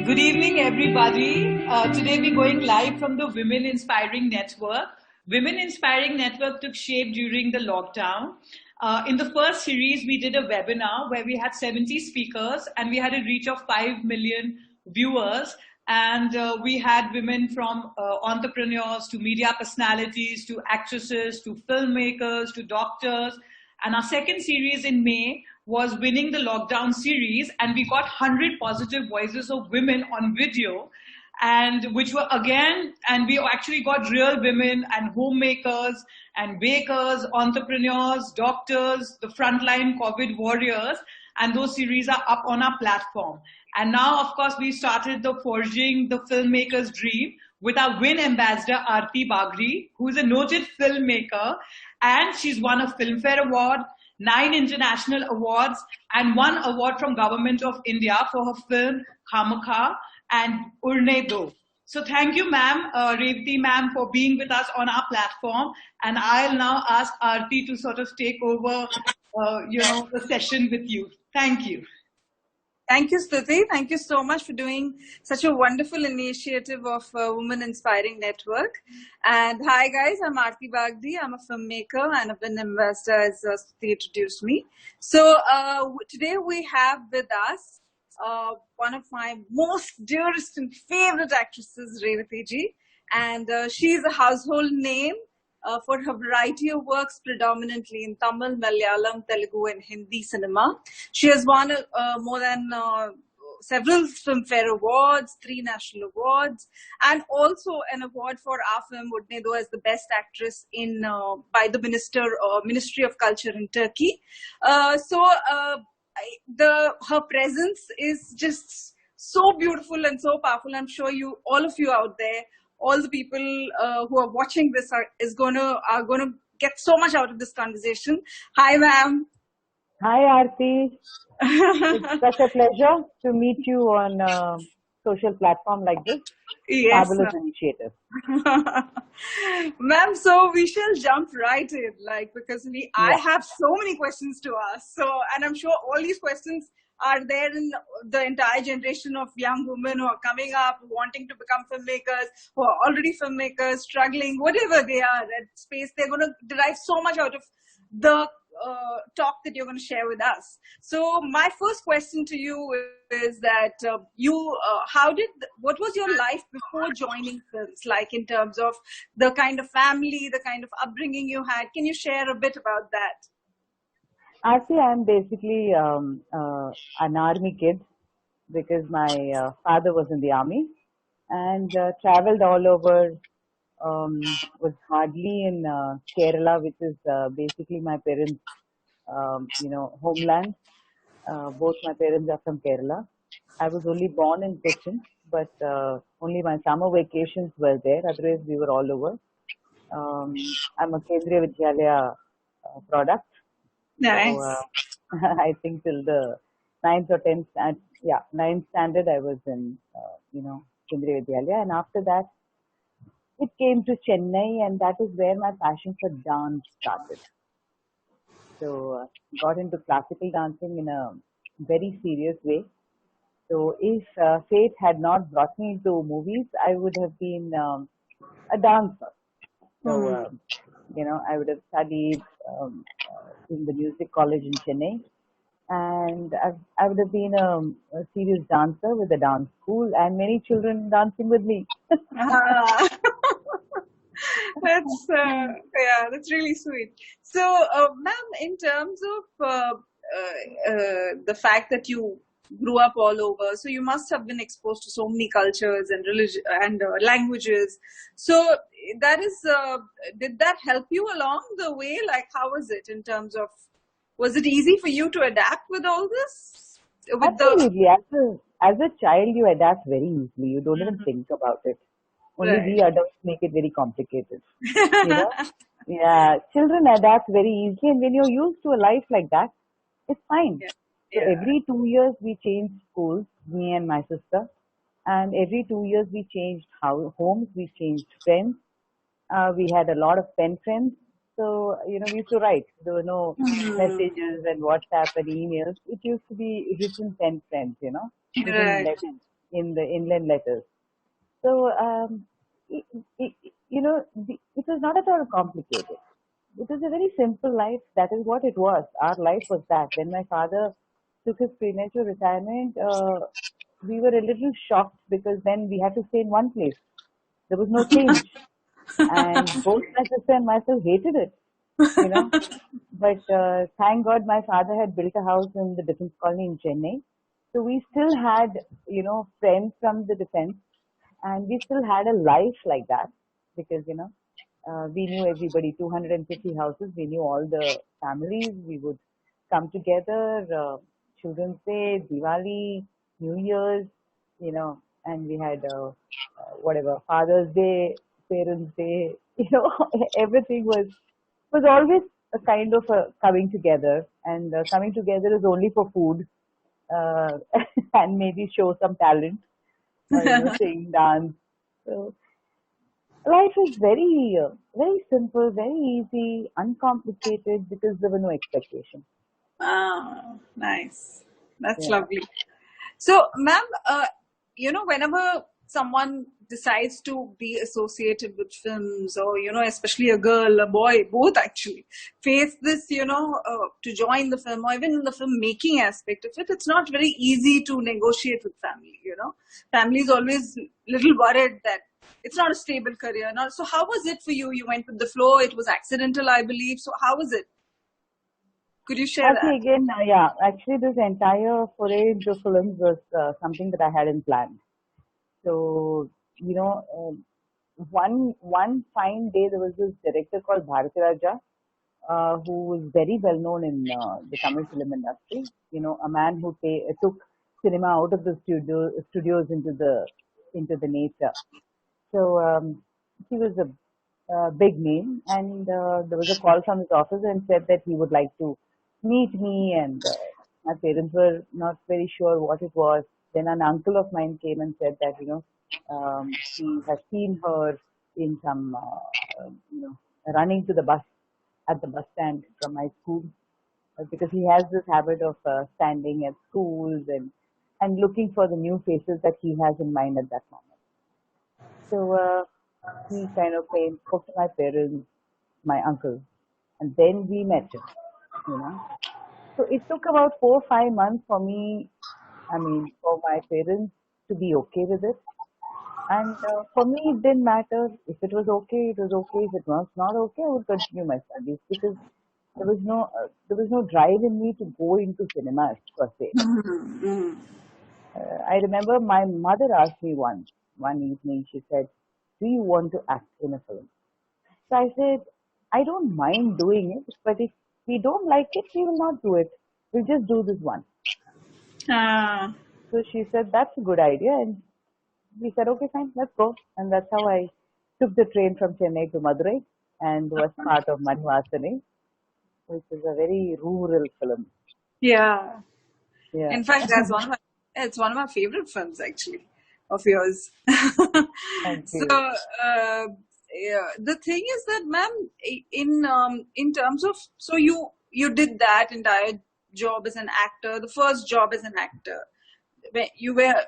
Good evening, everybody. Today we're going live from the Women Inspiring Network. Women Inspiring Network took shape during the lockdown. In the first series, we did a webinar where we had 70 speakers and we had a reach of 5 million viewers. And we had women from entrepreneurs to media personalities to actresses to filmmakers to doctors. And our second series in May was winning the lockdown series, and we got 100 positive voices of women on video, and which were again, and we actually got real women and homemakers and bakers, entrepreneurs, doctors, the frontline COVID warriors, and those series are up on our platform. And now, of course, we started the Forging the Filmmaker's Dream with our WIN ambassador, Aarti Bagdi, who is a noted filmmaker, and she's won a Filmfare Award, 9 international awards, and 1 award from Government of India for her film Khamakha and Urne Do. So thank you, ma'am, Revathy ma'am, for being with us on our platform. And I'll now ask Aarti to sort of take over, the session with you. Thank you. Thank you, Stuti. Thank you so much for doing such a wonderful initiative of Women Inspiring Network. And hi, guys. I'm Aarti Bagdi. I'm a filmmaker and I've been an ambassador, as Stuti introduced me. So today we have with us one of my most dearest and favorite actresses, Revathy ji. And she's a household name for her variety of works, predominantly in Tamil, Malayalam, Telugu and Hindi cinema. She has won more than several Filmfare Awards, 3 national awards, and also an award for our film Urne Do as the best actress in by the Ministry of Culture in Turkey. Her presence is just so beautiful and so powerful. I'm sure all of you out there, all the people who are watching this are gonna get so much out of this conversation. Hi, ma'am. Hi, Aarti. It's such a pleasure to meet you on a social platform like this. Yes, fabulous initiative. Ma'am, so we shall jump right in, because I have so many questions to ask. And I'm sure all these questions are there in the entire generation of young women who are coming up, wanting to become filmmakers, who are already filmmakers, struggling, whatever they are at space. They're going to derive so much out of the talk that you're going to share with us. So my first question to you is that what was your life before joining films, like in terms of the kind of family, the kind of upbringing you had? Can you share a bit about that? Actually, I'm basically an army kid because my father was in the army and traveled all over, was hardly in Kerala, which is basically my parents' homeland. Both my parents are from Kerala. I was only born in Cochin, but only my summer vacations were there. Otherwise, we were all over. I'm a Kendriya Vidyalaya product. Nice. So, I think till the 9th or 10th, 9th standard, I was in, Kendriya Vidyalaya. And after that, it came to Chennai, and that is where my passion for dance started. So, got into classical dancing in a very serious way. So, if fate had not brought me into movies, I would have been a dancer. So, I would have studied in the music college in Chennai, and I would have been a serious dancer with a dance school and many children dancing with me. That's really sweet. So, ma'am, in terms of the fact that you grew up all over, so you must have been exposed to so many cultures and religion and languages. So that is, did that help you along the way? How was it in terms of, was it easy for you to adapt with all this? Absolutely. As a child, you adapt very easily. You don't even think about it. Only we adults make it very complicated. Yeah, children adapt very easily, and when you're used to a life like that, it's fine. So every 2 years we changed schools, me and my sister, and every 2 years we changed homes, we changed friends. We had a lot of pen friends. So, we used to write. There were no messages and WhatsApp and emails. It used to be written pen friends, written letters. in the inland letters. So, it was not at all complicated. It was a very simple life. That is what it was. Our life was that. When my father took his premature retirement, we were a little shocked because then we had to stay in one place. There was no change. And both my sister and myself hated it, you know. But thank God my father had built a house in the defense colony in Chennai. So we still had, friends from the defense, and we still had a life like that because, we knew everybody, 250 houses, we knew all the families, we would come together, Children's Day, Diwali, New Year's, and we had whatever, Father's Day, Parents' Day, everything was always a kind of a coming together, and coming together is only for food, and maybe show some talent, sing, dance. So life is very simple, very easy, uncomplicated because there were no expectations. Ah, nice. That's Yeah. lovely. So, ma'am, whenever someone decides to be associated with films, or, especially a girl, a boy, both actually, face this, to join the film, or even in the film making aspect of it, it's not very easy to negotiate with family, Family is always a little worried that it's not a stable career. So how was it for you? You went with the flow. It was accidental, I believe. So how was it? Could you share that? Again, actually this entire foray into films was something that I hadn't planned. So, one fine day there was this director called Bharati Raja, who was very well known in the Tamil film industry. A man who took cinema out of the studios into the nature. So he was a big name, and there was a call from his office and said that he would like to meet me, and my parents were not very sure what it was. Then an uncle of mine came and said that he has seen her in some running to the bus at the bus stand from my school, because he has this habit of standing at schools and looking for the new faces that he has in mind at that moment. So he kind of spoke to my parents, my uncle, and then we met him. So it took about 4 or 5 months for me, for my parents to be okay with it. And for me, it didn't matter. If it was okay, it was okay. If it was not okay, I would continue my studies because there was no drive in me to go into cinemas per se. I remember my mother asked me one evening, she said, "Do you want to act in a film?" So I said, "I don't mind doing it, but if we don't like it, we will not do it. We'll just do this one." So she said, "That's a good idea." And we said, "Okay, fine, let's go." And that's how I took the train from Chennai to Madurai and was part of Manivasane, which is a very rural film. Yeah. Yeah. In fact, it's one of my favorite films actually of yours. Thank you. So the thing is that, ma'am, in terms of, so you did that entire job as an actor, the first job as an actor, when you were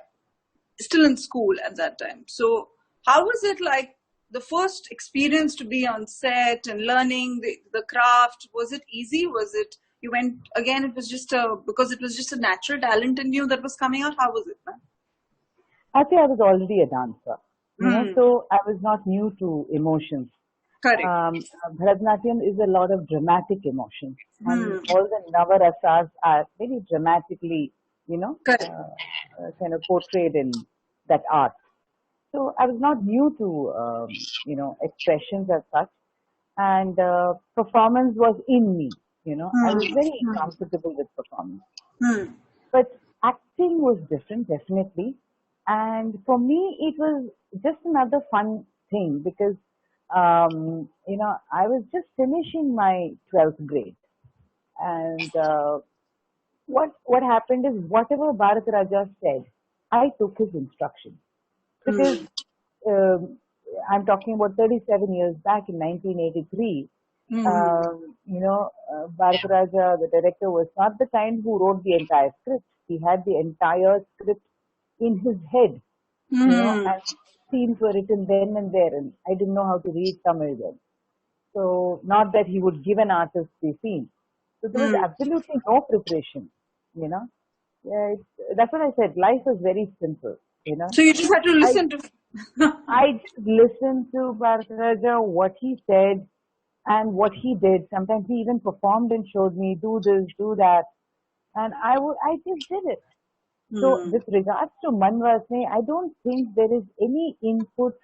still in school at that time. So how was it like the first experience to be on set and learning the craft? Was it easy? Was it, you went, again, it was just because it was just a natural talent in you that was coming out? How was it, ma'am? I think I was already a dancer, so I was not new to emotions. Correct. Bharatanatyam is a lot of dramatic emotions, and all the Navarasas are very dramatically, kind of portrayed in that art. So I was not new to, expressions as such, and performance was in me. I was very comfortable with performance. But acting was different, definitely. And for me, it was just another fun thing because, I was just finishing my 12th grade. And what happened is whatever Bharat Raja said, I took his instructions. Because I'm talking about 37 years back in 1983. Bharat Raja, the director, was not the kind who wrote the entire script. He had the entire script in his head, and scenes were written then and there, and I didn't know how to read Tamil then. So, not that he would give an artist the scene. So, there was absolutely no preparation, Yeah, that's what I said. Life is very simple, So, you just had to listen to. I just listened to Bharataraja, what he said and what he did. Sometimes he even performed and showed me, do this, do that. And I just did it. So with regards to Manvasne, I don't think there is any input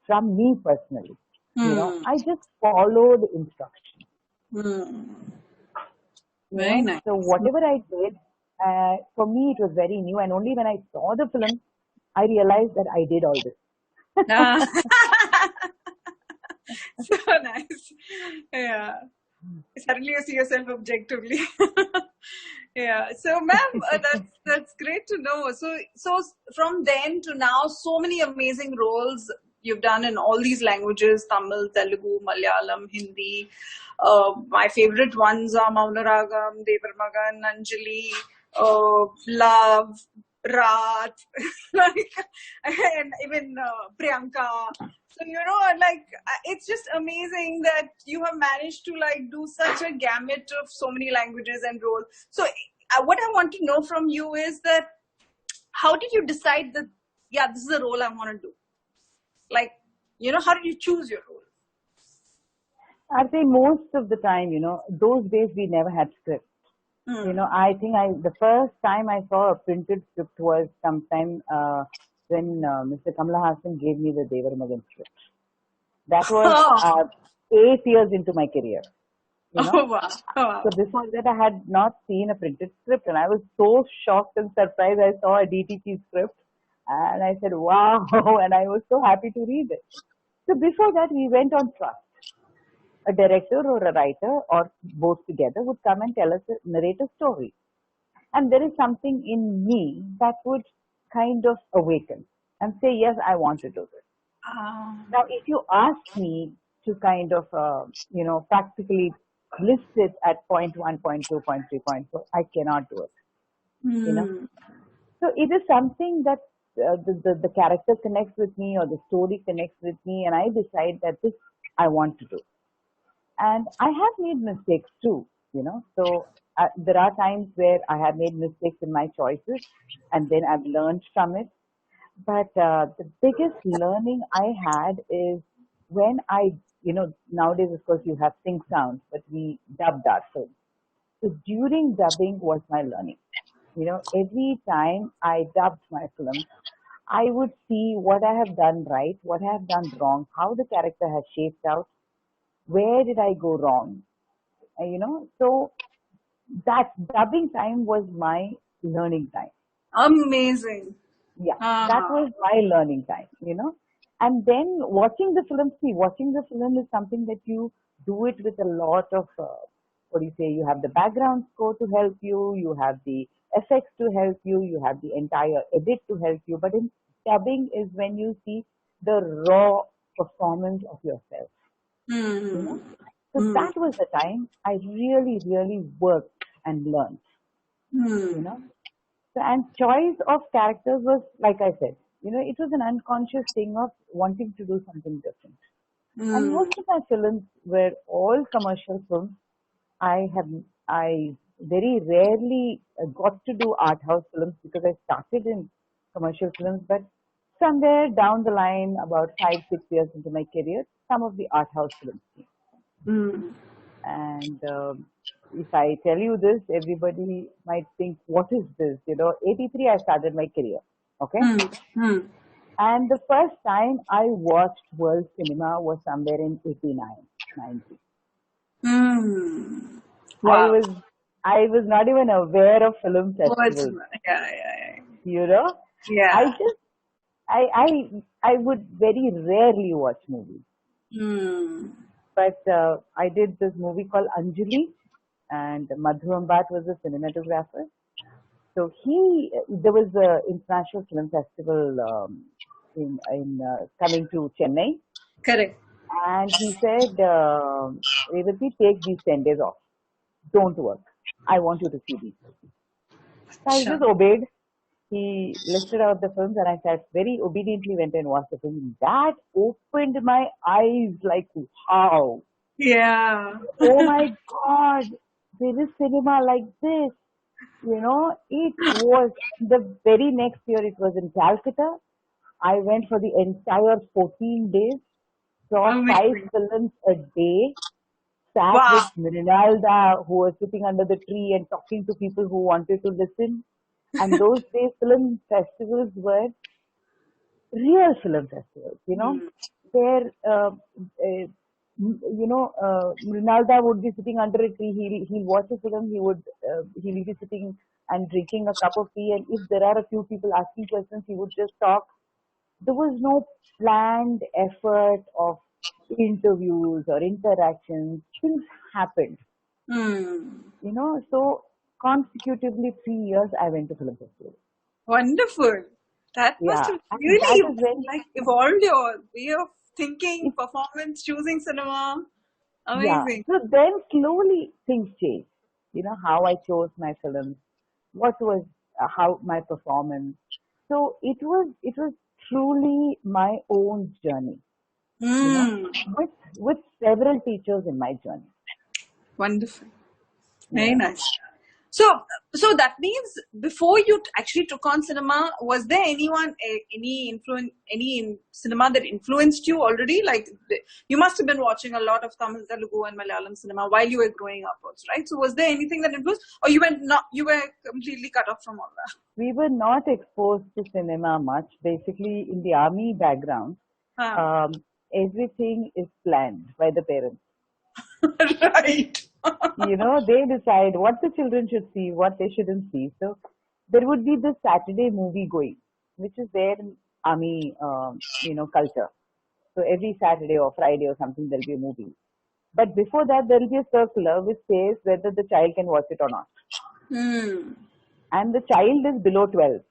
from me personally. I just followed instructions. Very nice. So whatever I did, for me it was very new. And only when I saw the film, I realized that I did all this. So nice. Yeah. Suddenly you see yourself objectively. Yeah. So, ma'am, that's great to know. So from then to now, so many amazing roles you've done in all these languages: Tamil, Telugu, Malayalam, Hindi. My favorite ones are Maunaragam, Devarmagan, Anjali, Love, Raat, and even Priyanka. So, it's just amazing that you have managed to do such a gamut of so many languages and roles. So what I want to know from you is that how did you decide that, this is a role I want to do? How did you choose your role? I'd say most of the time, those days we never had script. I think the first time I saw a printed script was sometime when Mr. Kamala Hassan gave me the Devar Magan script. That was 8 years into my career. Oh, wow. So before that, I had not seen a printed script, and I was so shocked and surprised. I saw a DTP script, and I said, wow, and I was so happy to read it. So before that, we went on trust. A director or a writer or both together would come and narrate a story. And there is something in me that would kind of awaken and say, yes, I want to do this. Now, if you ask me to kind of, practically list it at point 1, point 2, point 3, point 4, I cannot do it. So it is something that the character connects with me or the story connects with me, and I decide that this I want to do. And I have made mistakes too, So there are times where I have made mistakes in my choices, and then I've learned from it. But the biggest learning I had is when nowadays, of course, you have sync sound, but we dubbed our films. So during dubbing was my learning. Every time I dubbed my film, I would see what I have done right, what I have done wrong, how the character has shaped out, where did I go wrong? So that dubbing time was my learning time. Amazing. Yeah, that was my learning time, And then watching the film is something that you do it with a lot of, you have the background score to help you, you have the effects to help you, you have the entire edit to help you. But in dubbing is when you see the raw performance of yourself. So that was the time I really, really worked and learned. So, and choice of characters was, like I said, it was an unconscious thing of wanting to do something different. And most of my films were all commercial films. I very rarely got to do art house films because I started in commercial films, but somewhere down the line, about 5-6 years into my career, some of the art house films came. And if I tell you this, everybody might think, what is this? 83, I started my career. Okay. And the first time I watched world cinema was somewhere in 89, 90. Wow. I was not even aware of film festivals. Yeah. Yeah. I would very rarely watch movies. But I did this movie called Anjali, and Madhu Ambat was a cinematographer. So there was an international film festival in coming to Chennai. Correct. And he said, Revathy, take these 10 days off. Don't work. I want you to see these. So I just obeyed. he listed out the films and I sat very obediently went and watched the film. That opened my eyes like, wow. Yeah. Oh my God, there is cinema like this. It was the very next year, it was in Calcutta. I went for the entire 14 days, saw 5 Amazing. films a day, sat Wow. with Mrinalda, who was sitting under the tree and talking to people who wanted to listen. And those days, film festivals were real film festivals, where, Mrinalda would be sitting under a tree, he'll watch a film, he'll be sitting and drinking a cup of tea, and if there are a few people asking questions, he would just talk. There was no planned effort of interviews or interactions. Things happened, so consecutively 3 years I went to film festivals. Wonderful. That must have and really that is when, evolved your way of thinking, performance, choosing cinema. Amazing. So then slowly things changed. How I chose my films, what was how my performance. So it was truly my own journey. With several teachers in my journey. Wonderful. Very nice. So that means before you actually took on cinema, was there anyone, any cinema that influenced you already? Like you must have been watching a lot of Tamil, Telugu, and Malayalam cinema while you were growing up, also, right? So was there anything that influenced, or you were completely cut off from all that? We were not exposed to cinema much. Basically, in the army background, everything is planned by the parents. Right. They decide what the children should see, what they shouldn't see. So there would be this Saturday movie going, which is there in army, culture. So every Saturday or Friday or something, there'll be a movie. But before that, there'll be a circular which says whether the child can watch it or not. And the child is below 12.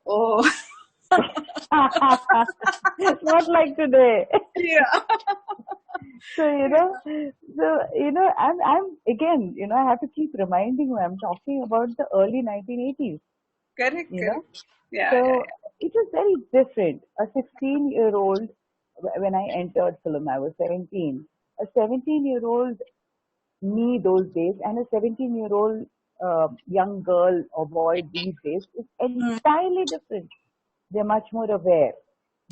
Oh. Not like today. Yeah. So, I'm again, I have to keep reminding you, I'm talking about the early 1980s. Correct. Yeah. So it was very different. A 16-year-old, when I entered film, I was 17. A 17-year-old me those days and a 17-year-old young girl or boy these days is entirely different. They're much more aware.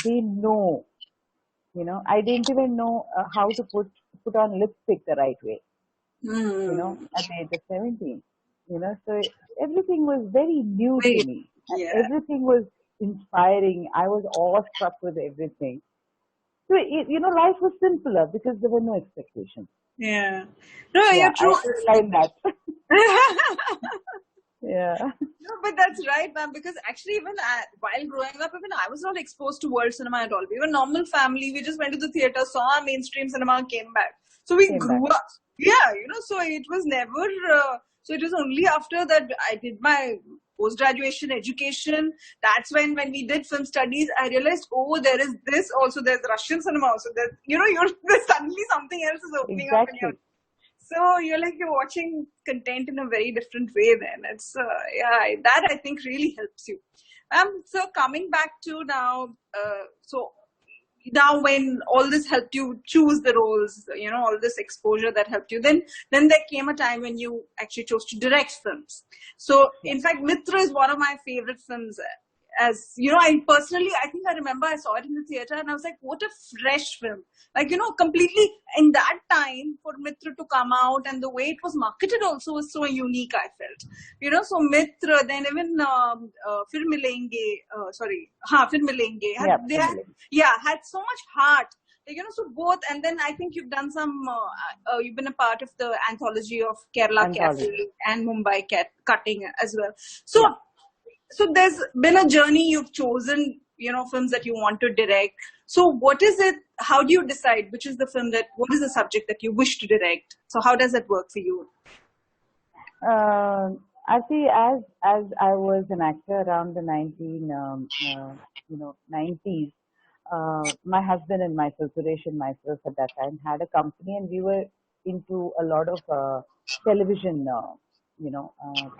They know. I didn't even know how to put on lipstick the right way. At the age of 17. So everything was very new to me. Everything was inspiring. I was awestruck with everything. So, life was simpler because there were no expectations. Yeah. No, you're true. I like that. Yeah. No, but that's right, ma'am, because actually even while growing up, even I was not exposed to world cinema at all. We were a normal family. We just went to the theater, saw our mainstream cinema, came back. So we grew up. Yeah, so it was never, so it was only after that I did my post-graduation education. That's when we did film studies, I realized, oh, there is this also, there's Russian cinema also. There's, there's suddenly something else is opening up in your. So you're watching content in a very different way then. It's, that I think really helps you. So coming back to now, now when all this helped you choose the roles, all this exposure that helped you, then there came a time when you actually chose to direct films. So in fact, Mitra is one of my favorite films. As I think I remember I saw it in the theater and I was like, what a fresh film. Completely in that time for Mitra to come out and the way it was marketed also was so unique, I felt. So Mitra, then even Filmilenge, had so much heart. So both, and then I think you've done some, you've been a part of the anthology of Kerala Cafe and Mumbai Cutting as well. So there's been a journey you've chosen, films that you want to direct. So what is it? How do you decide which is the film what is the subject that you wish to direct? So how does that work for you? Actually, as I was an actor around the 90s, my husband and myself, Suresh and myself at that time had a company and we were into a lot of television,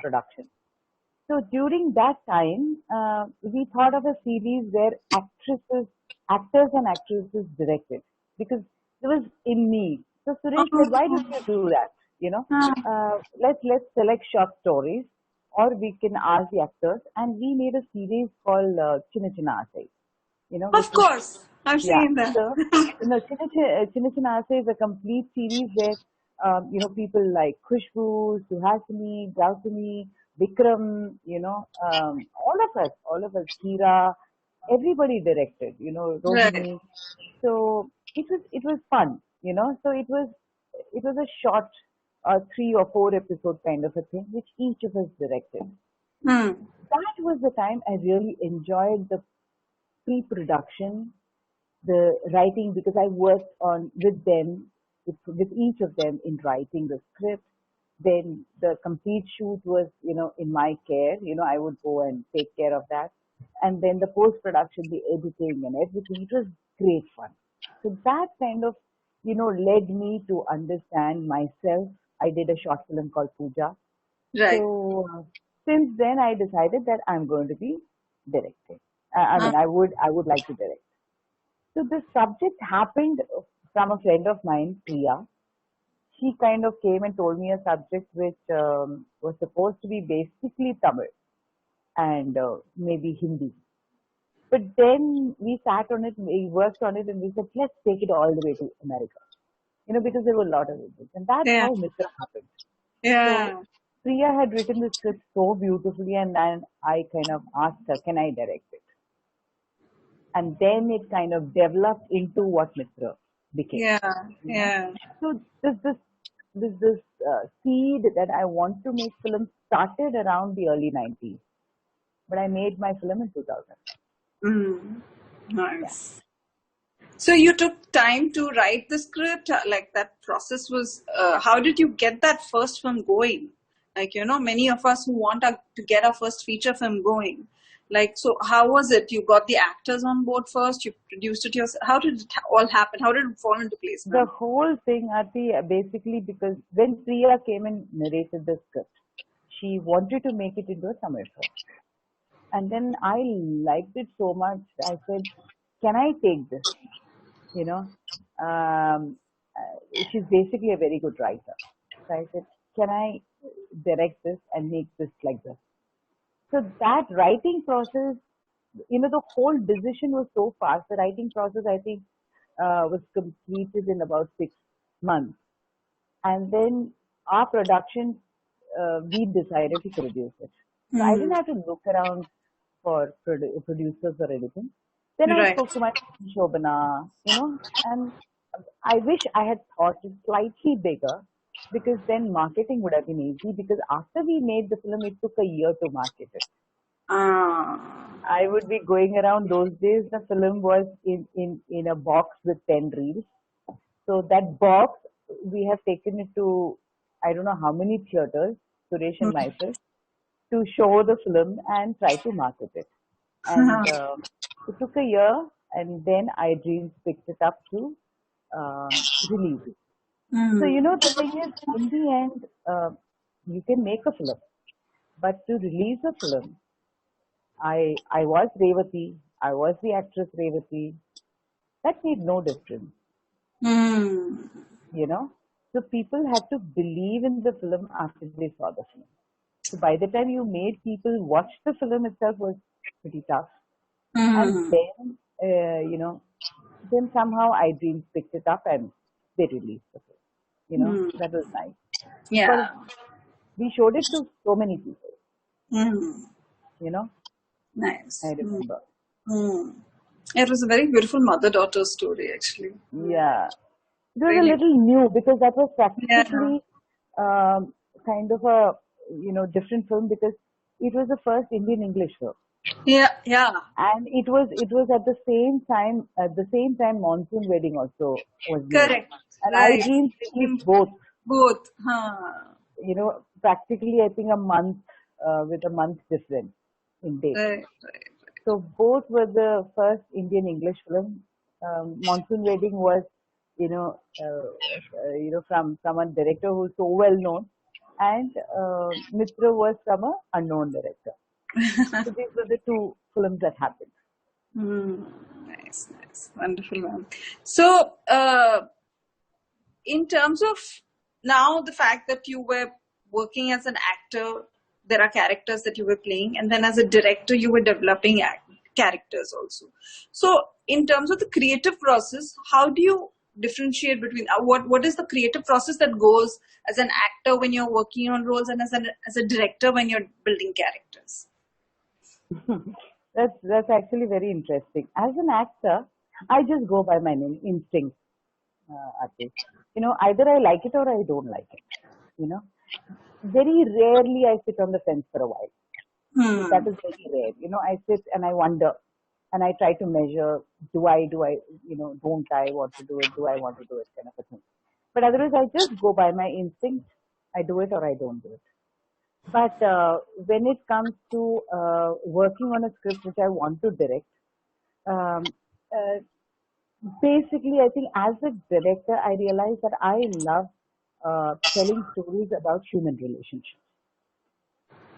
production. So during that time, we thought of a series where actors and actresses directed, because it was in me. So Suresh said, "Why don't you do that? You know, let's select short stories, or we can ask the actors." And we made a series called Chinna Chinna Asai. You know, Of which is, course, I've yeah. seen that. So Chinna Chinna Asai is a complete series where people like Khushbu, Suhasini, Gautami, Vikram, all of us, Kira, everybody directed, Right. Rohini. So it was fun, So it was a short 3 or 4 episode kind of a thing, which each of us directed. Hmm. That was the time I really enjoyed the pre-production, the writing, because I worked on with them, with each of them in writing the script. Then the complete shoot was, in my care. I would go and take care of that. And then the post production, the editing and everything, it was great fun. So that kind of, led me to understand myself. I did a short film called Pooja. Right. So since then, I decided that I'm going to be directing. I would like to direct. So the subject happened from a friend of mine, Priya. She kind of came and told me a subject which was supposed to be basically Tamil and maybe Hindi. But then we sat on it, we worked on it, and we said, let's take it all the way to America. Because there were a lot of Indians. And that's Yeah. how Mitra happened. Yeah. So Priya had written the script so beautifully, and then I kind of asked her, can I direct it? And then it kind of developed into what Mitra became. Yeah. Yeah. So this seed that I want to make film started around the early 90s, but I made my film in 2000. Nice. So you took time to write the script, like that process was, how did you get that first film going? Like, many of us who want to get our first feature film going. Like, so how was it? You got the actors on board first, you produced it yourself. How did it all happen? How did it fall into place? The whole thing, Aarti, basically because when Priya came and narrated the script, she wanted to make it into a Tamil film. And then I liked it so much, I said, can I take this? She's basically a very good writer. So I said, can I direct this and make this like this? So that writing process, the whole decision was so fast. The writing process, I think, was completed in about 6 months. And then our production, we decided to produce it. So I didn't have to look around for producers or anything. Then I spoke to my friend Shobana, and I wish I had thought it slightly bigger, because then marketing would have been easy, because after we made the film, it took a year to market it. I would be going around. Those days, the film was in a box with 10 reels. So that box, we have taken it to, I don't know how many theaters, Suresh and myself, to show the film and try to market it. And it took a year, and then iDreams picked it up to release it. So, the thing is, in the end, you can make a film, but to release a film, I was Revathy, I was the actress Revathy. That made no difference. So people had to believe in the film after they saw the film. So by the time you made people watch the film itself was pretty tough. And then, then somehow iDreams picked it up and they released the film. That was nice. Yeah. But we showed it to so many people. Nice. I remember. It was a very beautiful mother-daughter story, actually. Yeah. It was a little new, because that was practically kind of a different film, because it was the first Indian English film. Yeah. And it was at the same time Monsoon Wedding also was made. Correct. And iDreams released both. Both. Practically I think a month with a month difference in dates. Right. So both were the first Indian English film. Monsoon Wedding was, from a director who's so well known. and Mitra was from an unknown director. So these were the two films that happened. Nice, wonderful, ma'am. So, in terms of now the fact that you were working as an actor, there are characters that you were playing, and then as a director, you were developing characters also. So, in terms of the creative process, how do you differentiate between what is the creative process that goes as an actor when you're working on roles, and as a director when you're building characters? That's actually very interesting. As an actor, I just go by my instinct, Aarti. Either I like it or I don't like it. Very rarely I sit on the fence for a while. That is very rare. I sit and I wonder, and I try to measure: do I, don't I want to do it? Do I want to do it? Kind of a thing. But otherwise, I just go by my instinct. I do it or I don't do it. But when it comes to working on a script which I want to direct, basically, I think as a director, I realized that I love telling stories about human relationships.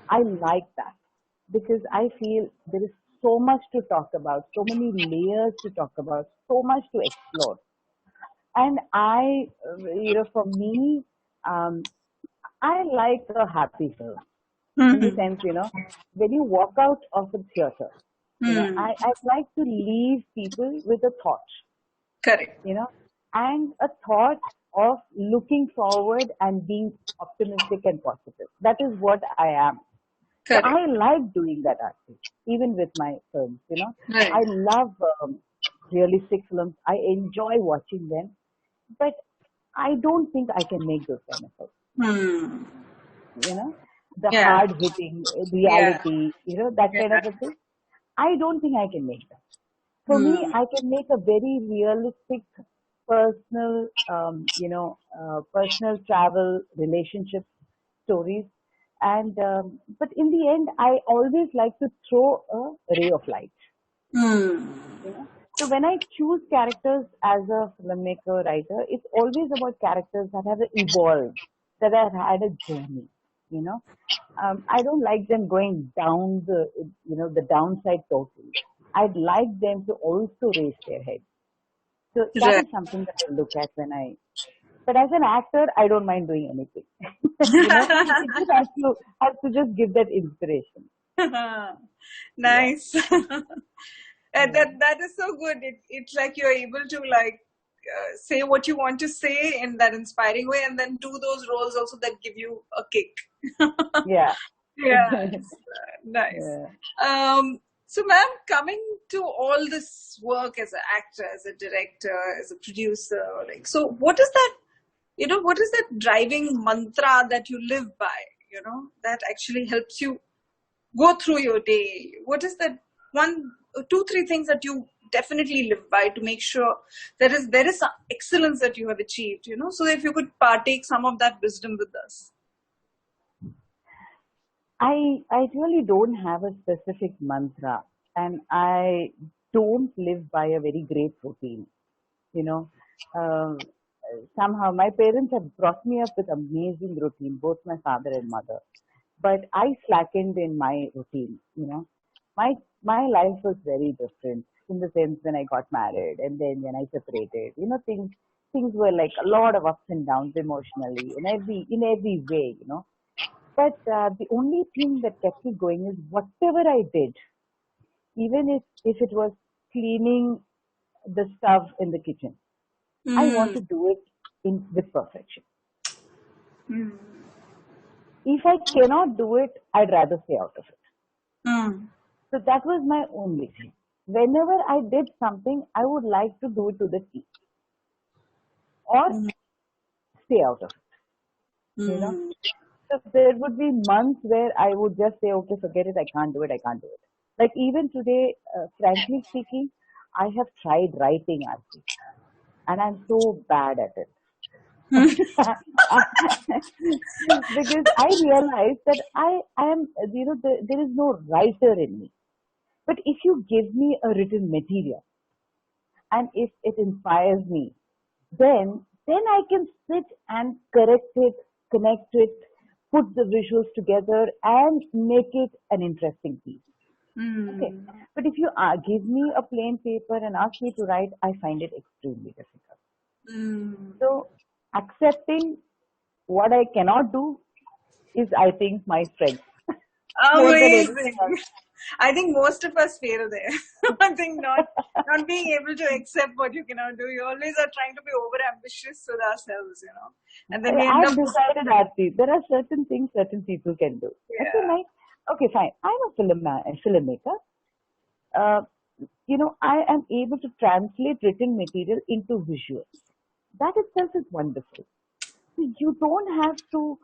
I like that because I feel there is so much to talk about, so many layers to talk about, so much to explore. And for me, I like a happy film. In the sense, when you walk out of a theater, I'd like to leave people with a thought. Correct. And a thought of looking forward and being optimistic and positive. That is what I am. So I like doing that actually, even with my films, Right. I love realistic films. I enjoy watching them, but I don't think I can make those kind of films. The hard hitting reality, that kind of a thing. I don't think I can make that. For me, I can make a very realistic, personal, personal travel relationship stories. And but in the end, I always like to throw a ray of light. So when I choose characters as a filmmaker, writer, it's always about characters that have evolved, that have had a journey. I don't like them going down the downside totally. I'd like them to also raise their head. So that is something that I look at but as an actor, I don't mind doing anything. It just has to just give that inspiration. Nice. That is so good. It's like you're able to say what you want to say in that inspiring way, and then do those roles also that give you a kick. Yeah. Nice. Yeah. So, ma'am, coming to all this work as an actor, as a director, as a producer, so what is that? What is that driving mantra that you live by? That actually helps you go through your day. What is that 1, 2, 3 things that you definitely live by to make sure there is some excellence that you have achieved? So if you could partake some of that wisdom with us. I really don't have a specific mantra, and I don't live by a very great routine. Somehow my parents have brought me up with amazing routine, both my father and mother. But I slackened in my routine. My life was very different in the sense when I got married and then when I separated. Things were like a lot of ups and downs emotionally in every way. But the only thing that kept me going is whatever I did, even if it was cleaning the stove in the kitchen, I want to do it with perfection. If I cannot do it, I'd rather stay out of it. So that was my only thing. Whenever I did something, I would like to do it to the T, or stay out of it. So there would be months where I would just say, okay, forget it, I can't do it. Like even today, frankly speaking, I have tried writing, Aarti, and I'm so bad at it. Because I realized that I am, there is no writer in me. But if you give me a written material, and if it inspires me, then I can sit and correct it, connect it, put the visuals together and make it an interesting piece. Okay. But if you give me a plain paper and ask me to write, I find it extremely difficult. So accepting what I cannot do is, I think, my strength. Amazing. I think most of us fail there. I think not being able to accept what you cannot do. You always are trying to be over ambitious with ourselves, you know. And then we end I've decided, Aarti, there are certain things certain people can do. Yeah. Okay, like, okay, fine. I'm a filmmaker. I am able to translate written material into visuals. That itself is wonderful. You don't have to,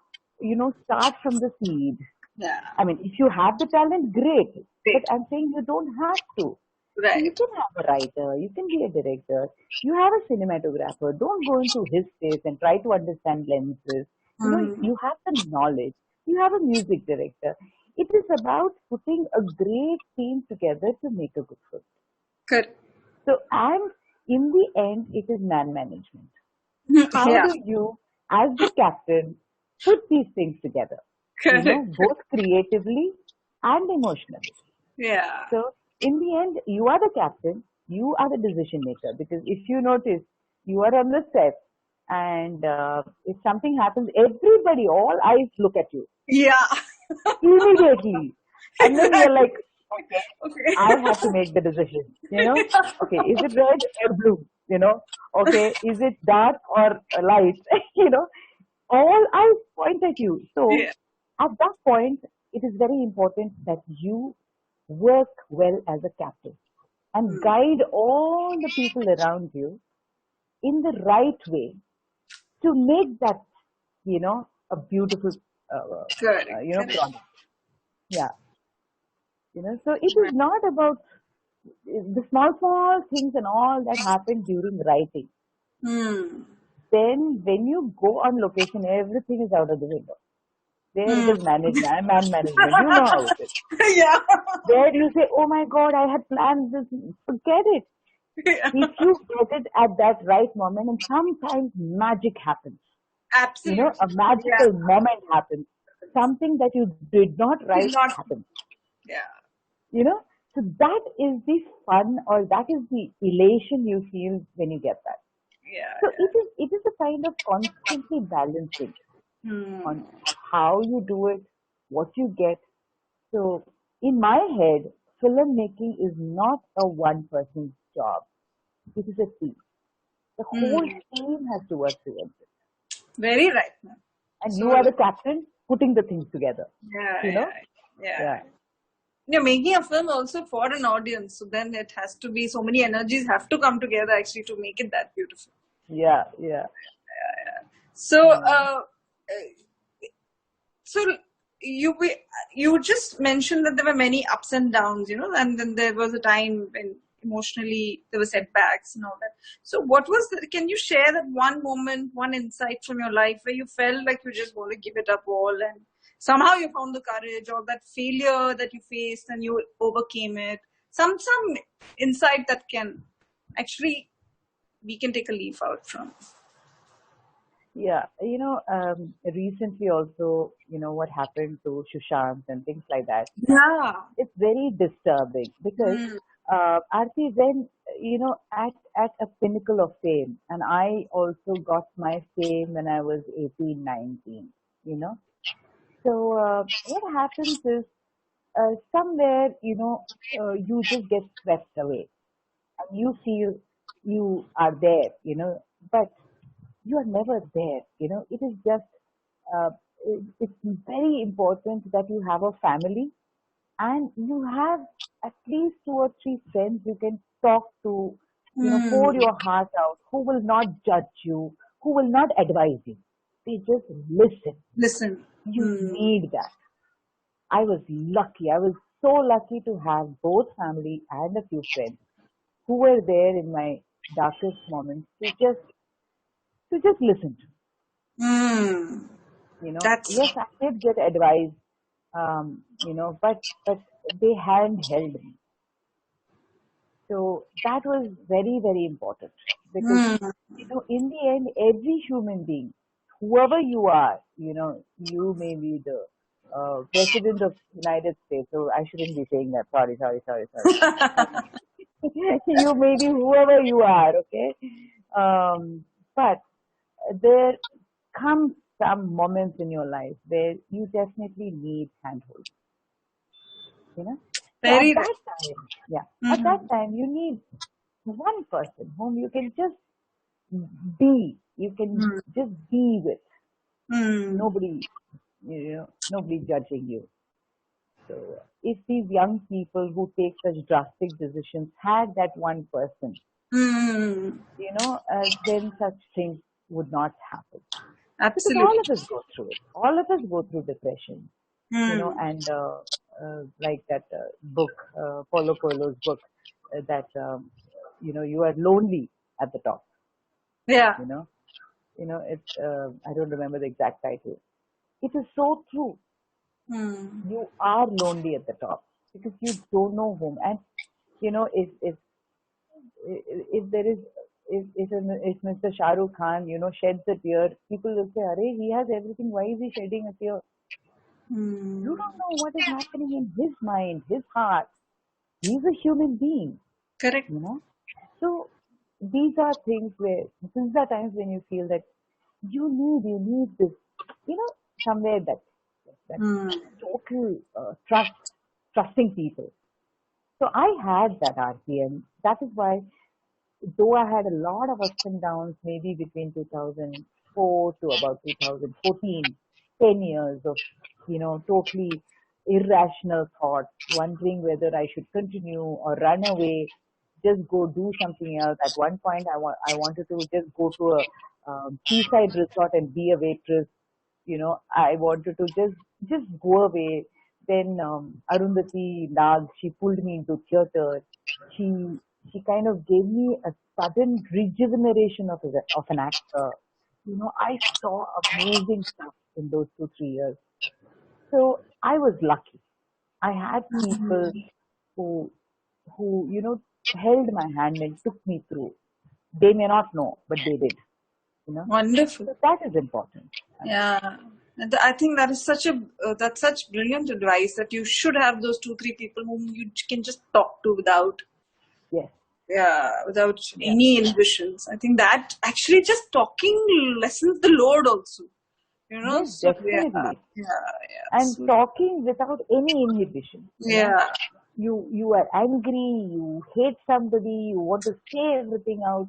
start from the seed. Yeah. I mean, if you have the talent, great. But I'm saying you don't have to. Right. So you can have a writer, you can be a director, you have a cinematographer. Don't go into his space and try to understand lenses. You have the knowledge. You have a music director. It is about putting a great team together to make a good film. Good. So, and in the end, it is man management. How do you, as the captain, put these things together? Both creatively and emotionally. Yeah. So, in the end, you are the captain, you are the decision maker. Because if you notice, you are on the set, and if something happens, everybody, all eyes look at you. Yeah. Immediately. And then you're like, okay, I have to make the decision. Okay, is it red or blue? Okay, is it dark or light? All eyes point at you. So at that point, it is very important that you work well as a captain and guide all the people around you in the right way to make that, a beautiful, product. Yeah. So it is not about the small things and all that happen during writing. Then when you go on location, everything is out of the window. There it is management, man management. You know how it is. Yeah. There you say, oh my God, I had planned this. Forget it. If you get it at that right moment, and sometimes magic happens. Absolutely. A magical moment happens. Something that you did not write happens. Yeah. So that is the fun, or that is the elation you feel when you get that. Yeah. So it is a kind of constantly balancing on how you do it, what you get. So in my head, filmmaking is not a one person's job. It is a team. The whole team has to work together. Very right. And you are the captain putting the things together. Yeah. You're making a film also for an audience, so then it has to be, so many energies have to come together actually to make it that beautiful. Yeah. So, so you just mentioned that there were many ups and downs, and then there was a time when emotionally there were setbacks and all that. So can you share that one moment, one insight from your life where you felt like you just want to give it up all, and somehow you found the courage, or that failure that you faced and you overcame it? Some insight that can actually, we can take a leaf out from. Yeah, recently also, what happened to Sushant and things like that. Yeah. It's very disturbing because, Aarti, when, at a pinnacle of fame, and I also got my fame when I was 18, 19, So what happens is, somewhere, you just get swept away and you feel you are there, but you are never there. It is just, it's very important that you have a family and you have at least 2 or 3 friends you can talk to, pour your heart out, who will not judge you, who will not advise you. They just listen. You need that. I was lucky. I was so lucky to have both family and a few friends who were there in my darkest moments to just listen to. Yes, I did get advice, but they held me. So that was very, very important because, in the end, every human being, whoever you are, you may be the president of United States, so I shouldn't be saying that. Sorry. You may be whoever you are, okay? But there come some moments in your life where you definitely need handhold. So at Very that right. time, at that time you need one person whom you can just be. You can just be with. Nobody, nobody judging you. So if these young people who take such drastic decisions had that one person, then such things would not happen. Absolutely. Because all of us go through it. All of us go through depression. And like that book, Paulo Coelho's book, that you are lonely at the top. Yeah. It's I don't remember the exact title. It is so true. You are lonely at the top because you don't know whom. And if there is if Mr. Shah Rukh Khan sheds a tear, people will say, "Arey, he has everything. Why is he shedding a tear?" You don't know what is happening in his mind, his heart. He's a human being. Correct. So these are things where these are times when you feel that you need this, somewhere that total trusting people. So I had that RPM. That is why, though I had a lot of ups and downs, maybe between 2004 to about 2014, 10 years of, totally irrational thoughts, wondering whether I should continue or run away, just go do something else. At one point, I wanted to just go to a seaside resort and be a waitress. I wanted to just go away. Then Arundhati Nag, she pulled me into theatre. She kind of gave me a sudden rejuvenation of an actor. I saw amazing stuff in those 2-3 years. So I was lucky. I had people who held my hand and took me through. They may not know, but they did. Wonderful. So that is important. Yeah. And I think that is that's such brilliant advice, that you should have those 2-3 people whom you can just talk to without any inhibitions. I think that actually just talking lessens the load also. Yes, definitely. And talking without any inhibition. You are angry, you hate somebody, you want to say everything out,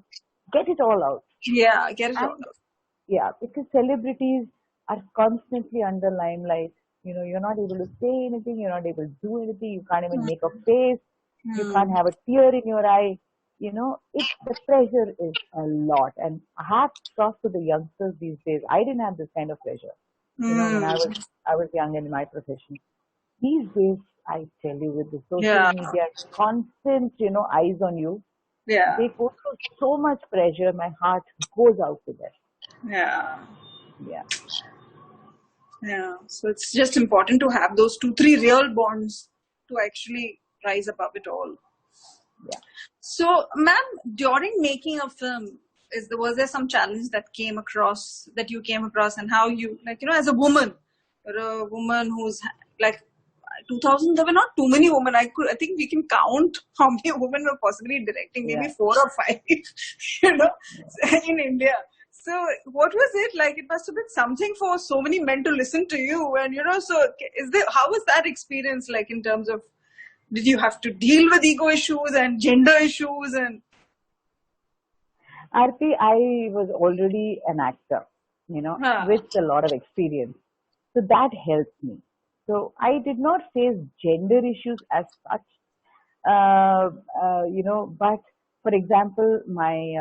get it all out. Yeah, get it all out. Yeah, because celebrities are constantly under limelight. You're not able to say anything, you're not able to do anything, you can't even make a face, you can't have a tear in your eye. The pressure is a lot. And hats off to the youngsters these days. I didn't have this kind of pressure. When I was young in my profession. These days, I tell you, with the social media, constant, eyes on you. Yeah. They put so much pressure. My heart goes out to them. Yeah. So it's just important to have those 2-3 real bonds to actually rise above it all. Yeah. So, ma'am, during making a film, was there some challenge that you came across, and how you, as a woman, you're a woman who's 2000, there were not too many women. I think we can count how many women were possibly directing, maybe 4 or 5, in India. So what was it like? It must have been something for so many men to listen to you. And, how was that experience like in terms of, did you have to deal with ego issues and gender issues? And Aarti, I was already an actor, with a lot of experience. So that helped me. So I did not face gender issues as such, but for example, my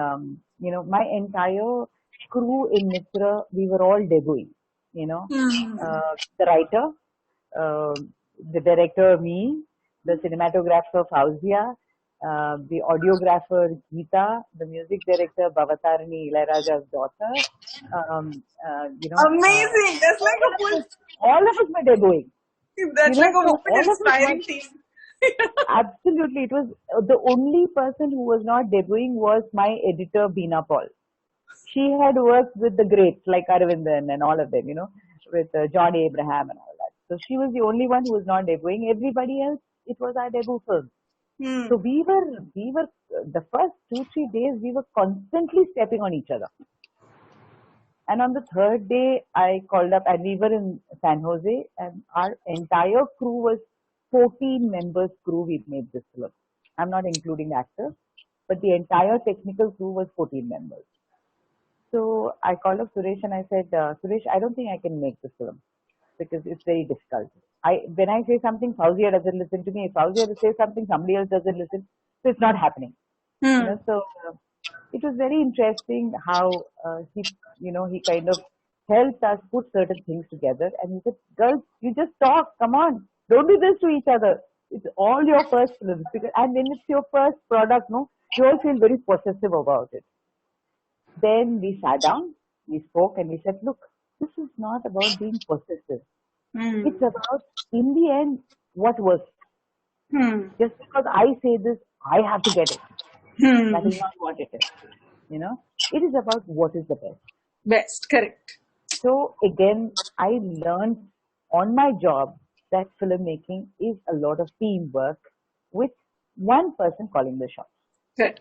entire crew in Mitra, we were all debuting, the writer, the director, me, the cinematographer, Fauzia, the audiographer, Geeta, the music director, Bhavatarani, Ilayaraja's daughter. Amazing! That's like all of us were debuting. That's like a women-inspiring team. Absolutely. It was the only person who was not debuting was my editor, Beena Paul. She had worked with the greats like Aravindan and all of them, with John Abraham and all that. So she was the only one who was not debuting. Everybody else, it was our debut film. So we were the first 2-3 days we were constantly stepping on each other. And on the third day, I called up, and we were in San Jose, and our entire crew was 14 members crew. We made this film. I'm not including the actors, but the entire technical crew was 14 members. So I called up Suresh and I said, Suresh, I don't think I can make this film because it's very difficult. When I say something, Fauzia doesn't listen to me. If Fauzia says something, somebody else doesn't listen. So it's not happening. So it was very interesting how he kind of helped us put certain things together. And he said, girls, you just talk. Come on. Don't do this to each other. It's all your first films. And when it's your first product, no, you all feel very possessive about it. Then we sat down, we spoke, and we said, look, this is not about being possessive. It's about, in the end, what works. Just because I say this, I have to get it. That is not what it is. It is about what is the best. Best, correct. So again, I learned on my job that filmmaking is a lot of teamwork with one person calling the shots. Good.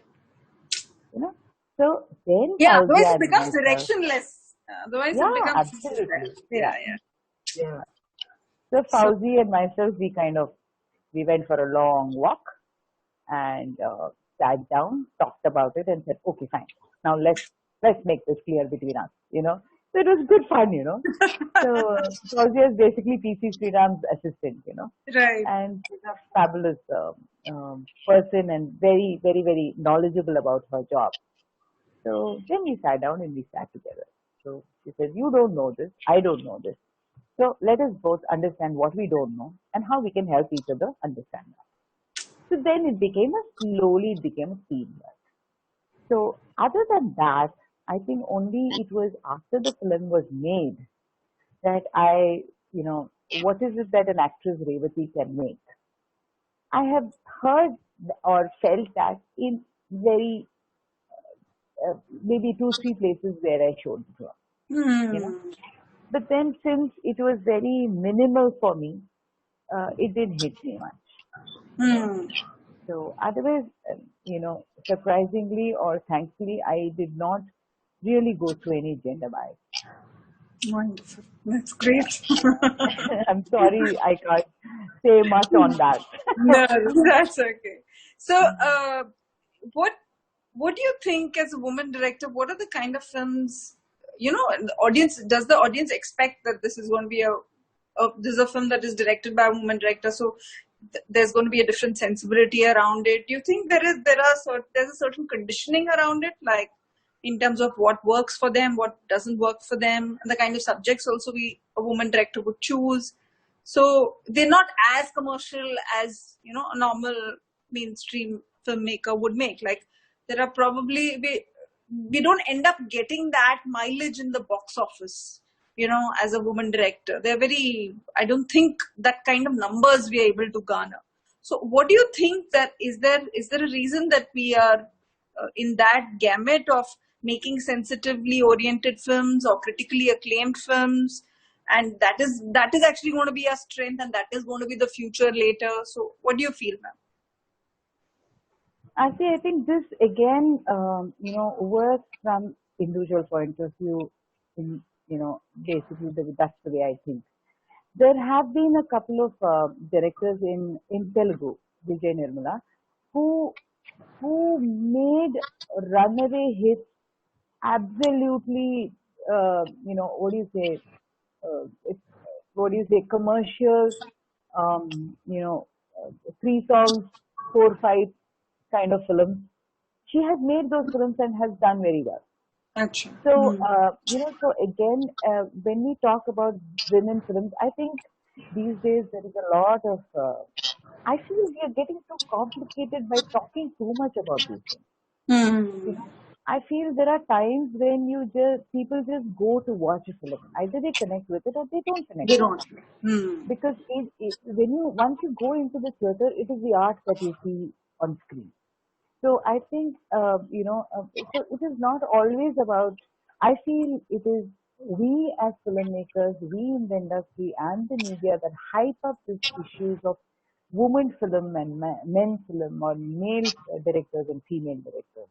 So then, otherwise it becomes directionless. Otherwise it becomes absolutely. Yeah. So Fauzi and myself, we went for a long walk and sat down, talked about it, and said, okay, fine. Now let's make this clear between us. So it was good fun. So Fauzi is basically PC Sriram's assistant. Right. And she's a fabulous person and very, very, very knowledgeable about her job. So then we sat down and we sat together. So she said, you don't know this, I don't know this. So let us both understand what we don't know and how we can help each other understand that. So then it slowly became a teamwork. So other than that, I think only it was after the film was made that what is it that an actress Revathy can make? I have heard or felt that in very maybe 2-3 places where I showed it to her. But then since it was very minimal for me, it didn't hit me much. So otherwise, surprisingly or thankfully, I did not really go through any gender bias. Wonderful. That's great. I'm sorry, I can't say much on that. No, that's okay. So, what do you think as a woman director? What are the kind of films? The audience, does the audience expect that this is going to be this is a film that is directed by a woman director? So there's going to be a different sensibility around it. Do you think there's a certain conditioning around it, like in terms of what works for them, what doesn't work for them, and the kind of subjects also a woman director would choose? So they're not as commercial as a normal mainstream filmmaker would make. Like there are probably we don't end up getting that mileage in the box office, as a woman director. I don't think that kind of numbers we are able to garner. So what do you think that is there a reason that we are in that gamut of making sensitively oriented films or critically acclaimed films? And that is actually going to be our strength, and that is going to be the future later. So what do you feel, ma'am? I think this again, works from individual point of view. Basically that's the way I think. There have been a couple of directors in Telugu, Vijay Nirmala, who made runaway hits absolutely, commercial, 3 songs, 4, 5 kind of films. She has made those films and has done very well. Achha. So, so again, when we talk about women films, I think these days there is a lot of, I feel we are getting too complicated by talking too much about these things. I feel there are times when people just go to watch a film. Either they connect with it or they don't connect with it. Because once you go into the theater, it is the art that you see on screen. So I think, so it is not always about, I feel it is we as filmmakers, we in the industry and the media that hype up these issues of women film and men film or male directors and female directors.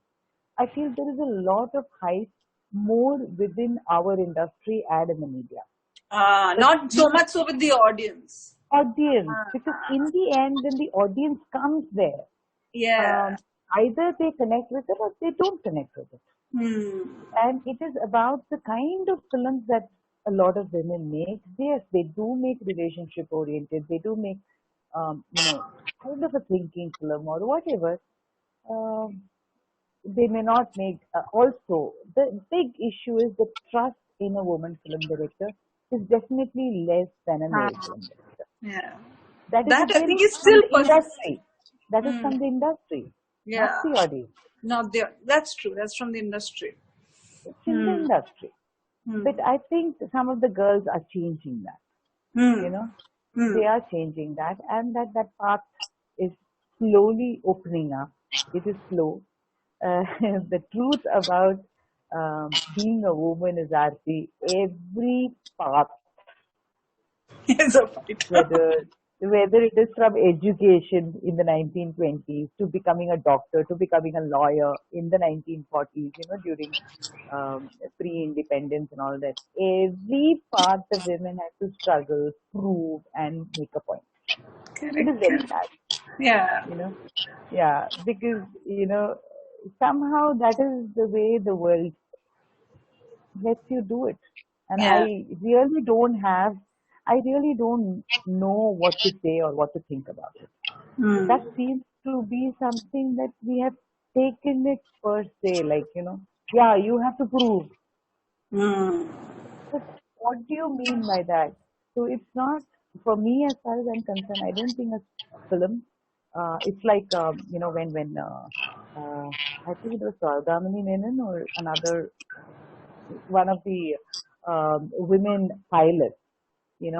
I feel there is a lot of hype more within our industry and in the media. Not so much so with the audience. Audience, because in the end, when the audience comes there, either they connect with it or they don't connect with it. And it is about the kind of films that a lot of women make. Yes, they do make relationship oriented. They do make, kind of a thinking film or whatever. They may not make. Also, the big issue is the trust in a woman film director is definitely less than a male film director. Yeah. That I think is still industry. That is from the industry, not the audience. Not the. That's true. That's from the industry. It's in the industry. But I think some of the girls are changing that. They are changing that, and that path is slowly opening up. It is slow. The truth about being a woman is, Aarti, every path, is a fight. whether it is from education in the 1920s to becoming a doctor to becoming a lawyer in the 1940s, during pre-independence and all that. Every path the women had to struggle, prove, and make a point. Correct. It is very sad. Yeah. Yeah, because, somehow that is the way the world lets you do it. And I really don't know what to say or what to think about it. That seems to be something that we have taken it per se, like, you have to prove. But what do you mean by that? So it's not, for me as far as I'm concerned, I don't think a film, it's like, when I think it was Gamini Menon or another, one of the women pilots, in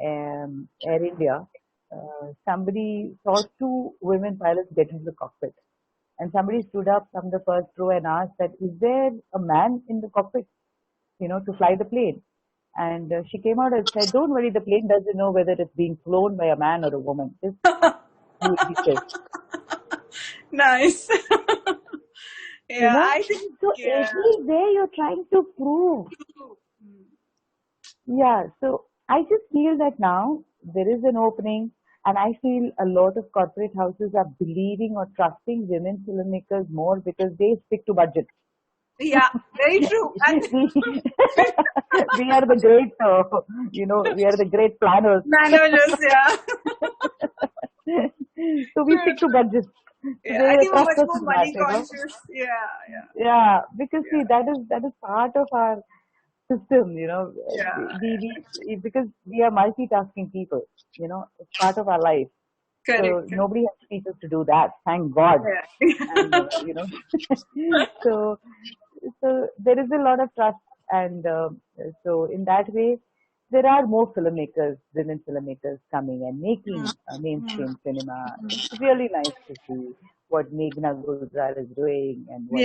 Air India, somebody saw two women pilots get into the cockpit. And somebody stood up from the first row and asked that, is there a man in the cockpit, to fly the plane? And she came out and said, don't worry, the plane doesn't know whether it's being flown by a man or a woman. Just do it be safe. Nice. I think so. Every day you're trying to prove. Yeah, so I just feel that now there is an opening, and I feel a lot of corporate houses are believing or trusting women filmmakers more because they stick to budget. Yeah, very true. We are the great, we are the great planners. Managers, yeah. So we stick to budget. Yeah, I think we're much more money conscious. Yeah, because see, that is part of our system, because we are multitasking people, it's part of our life. Correct. So nobody has to teach us to do that, thank God. And, so there is a lot of trust, and so in that way, there are more filmmakers, women filmmakers coming and making mainstream cinema. It's really nice to see what Meghna Gulzar is doing and what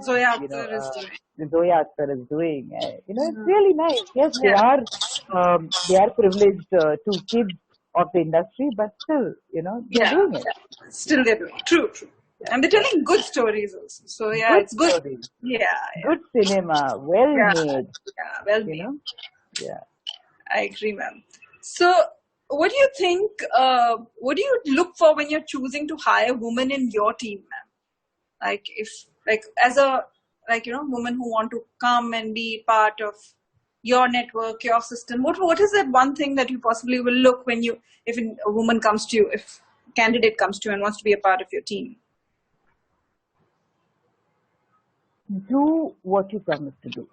Zoya Akhtar is doing. Zoya Akhtar is doing. It's really nice. Yes, they are privileged to kids of the industry, but still, they're doing it. Still they're doing it. True. And they're telling good stories also. So it's good. Stories. Yeah. Good cinema, well made. Yeah, well made. Yeah. I agree, ma'am. So, what do you think? What do you look for when you're choosing to hire women in your team, ma'am? As a women who want to come and be part of your network, your system. What is that one thing that you possibly will look when if a woman comes to you, if a candidate comes to you and wants to be a part of your team? Do what you promise to do.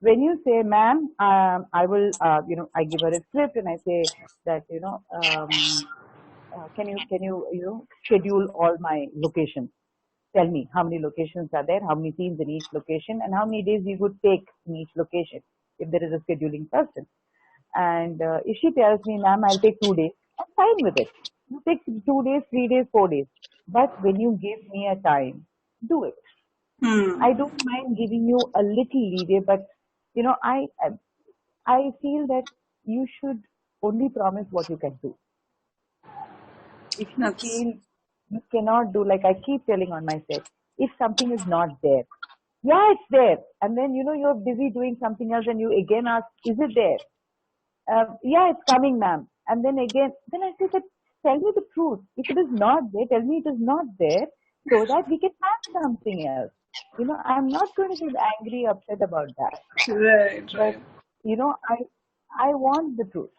When you say, ma'am, I will, I give her a script and I say that, can you, schedule all my locations? Tell me how many locations are there, how many scenes in each location, and how many days you would take in each location if there is a scheduling person. And if she tells me, ma'am, I'll take 2 days, I'm fine with it. You take 2 days, 3 days, 4 days. But when you give me a time, do it. I don't mind giving you a little leeway, but I feel that you should only promise what you can do. If you feel you cannot do, like I keep telling on my set, if something is not there, yeah, it's there. And then, you're busy doing something else and you again ask, is it there? Yeah, it's coming, ma'am. And then I say that, tell me the truth. If it is not there, tell me it is not there so that we can have something else. I'm not going to get angry, upset about that. Right. But, I want the truth.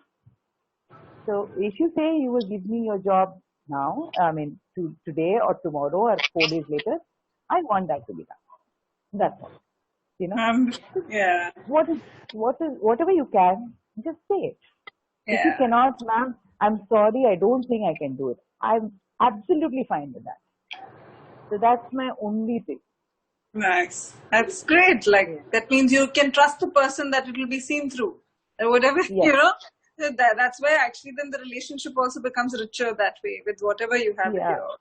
So if you say you will give me your job now, I mean, today or tomorrow or 4 days later, I want that to be done. That's all. Yeah. Whatever you can, just say it. Yeah. If you cannot, ma'am, I'm sorry, I don't think I can do it. I'm absolutely fine with that. So that's my only thing. Nice. That's great. That means you can trust the person that it will be seen through. Whatever, that's why actually then the relationship also becomes richer that way with whatever you have with your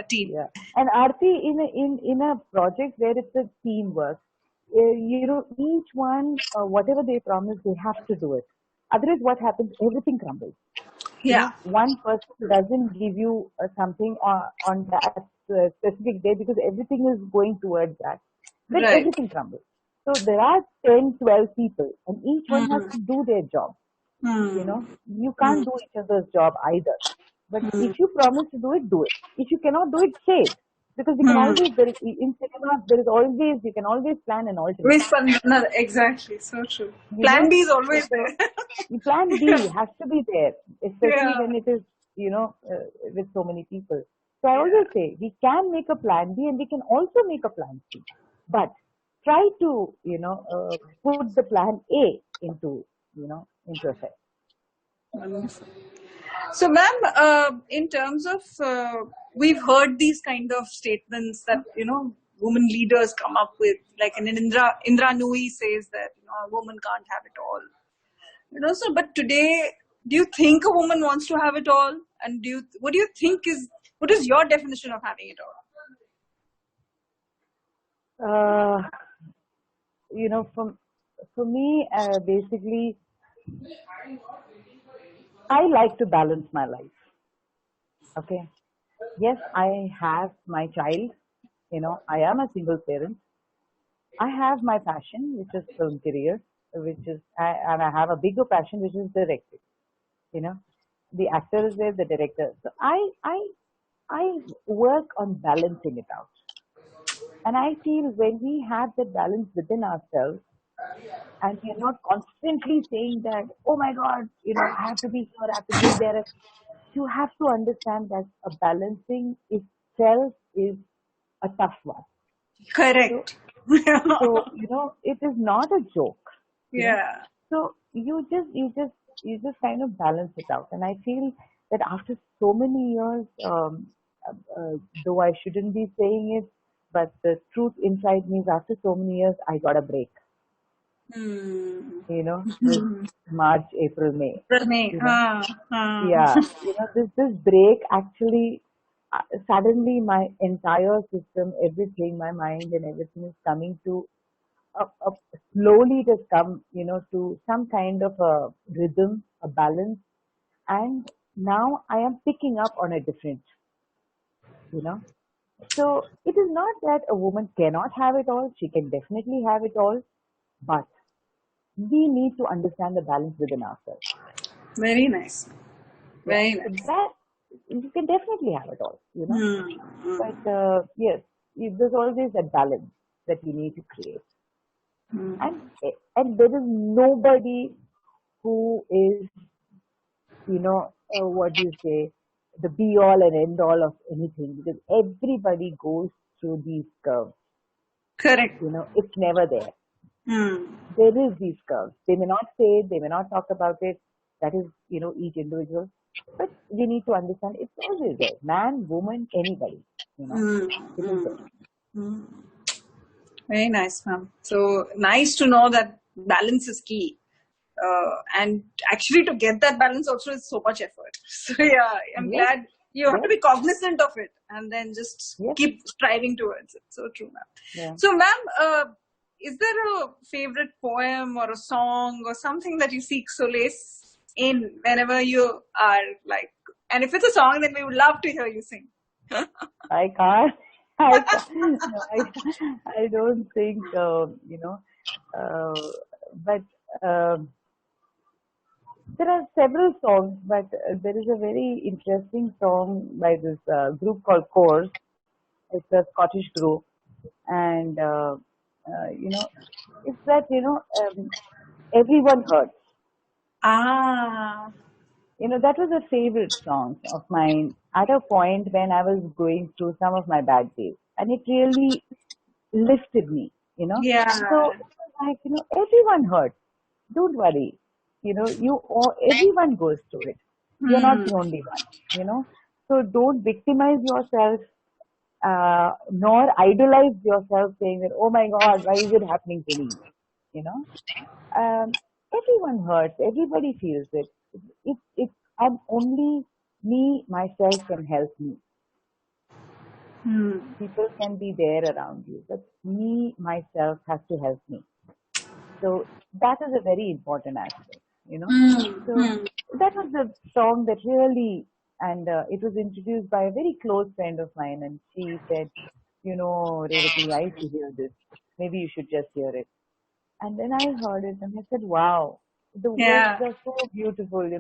team. Yeah. And Aarti, in a project where it's a teamwork, each one, whatever they promise, they have to do it. Otherwise, what happens? Everything crumbles. Yeah. One person doesn't give you something on that specific day because everything is going towards that. Then everything crumbles. So there are 10, 12 people and each one has to do their job. You can't do each other's job either. But if you promise to do it, do it. If you cannot do it, say it. Because you can always, in cinema, you can always plan an alternate. Exactly, so true. Plan B is always there. Plan B has to be there, especially when it is, with so many people. So I always say, we can make a plan B and we can also make a plan C. But try to, put the plan A into effect. Wonderful. So, ma'am, in terms of, we've heard these kind of statements that, women leaders come up with, like Indra Nui says that, a woman can't have it all. So, but today, do you think a woman wants to have it all? And what is your definition of having it all? For me, basically, I like to balance my life. Okay. Yes, I have my child. I am a single parent. I have my passion, which is film career, and I have a bigger passion, which is directing. The actor is there, the director. So I work on balancing it out. And I feel when we have that balance within ourselves, and we are not constantly saying that, oh my God, I have to be here, I have to be there. You have to understand that a balancing itself is a tough one. Correct. So it is not a joke. Yeah. So you just kind of balance it out. And I feel that after so many years, though I shouldn't be saying it, but the truth inside me is after so many years, I got a break. With March, April, May. Yeah. This break actually, suddenly my entire system, everything, my mind and everything is coming to, slowly it has come, to some kind of a rhythm, a balance. And now I am picking up on a different, So it is not that a woman cannot have it all. She can definitely have it all. But we need to understand the balance within ourselves. Very nice. Very nice. That, you can definitely have it all, But yes, there's always that balance that we need to create. And there is nobody who is, what do you say, the be all and end all of anything, because everybody goes through these curves. Correct. It's never there. There is these curves. They may not say it, they may not talk about it. That is, each individual. But we need to understand it's always there. Man, woman, anybody. It is there. Very nice, ma'am. So nice to know that balance is key. And actually to get that balance also is so much effort. So yeah, I'm glad You have to be cognizant of it and then just keep striving towards it. So true, ma'am. Yeah. So, ma'am, is there a favorite poem or a song or something that you seek solace in whenever you are like, and if it's a song, then we would love to hear you sing. I can't. I can't. No, I don't think, but there are several songs, but there is a very interesting song by this group called Course. It's a Scottish group, and it's that everyone hurts. Ah. That was a favorite song of mine at a point when I was going through some of my bad days, and it really lifted me. Yeah. So it was like everyone hurts. Don't worry. Everyone goes through it. You're not the only one. So don't victimize yourself, nor idolize yourself, saying that, oh my God, why is it happening to me? Everyone hurts. Everybody feels it. And only me, myself can help me. People can be there around you, but me, myself has to help me. So that is a very important aspect, So that was the song that really, and it was introduced by a very close friend of mine, and she said, Revathy, I used to hear this. Maybe you should just hear it. And then I heard it, and I said, wow, the words are so beautiful,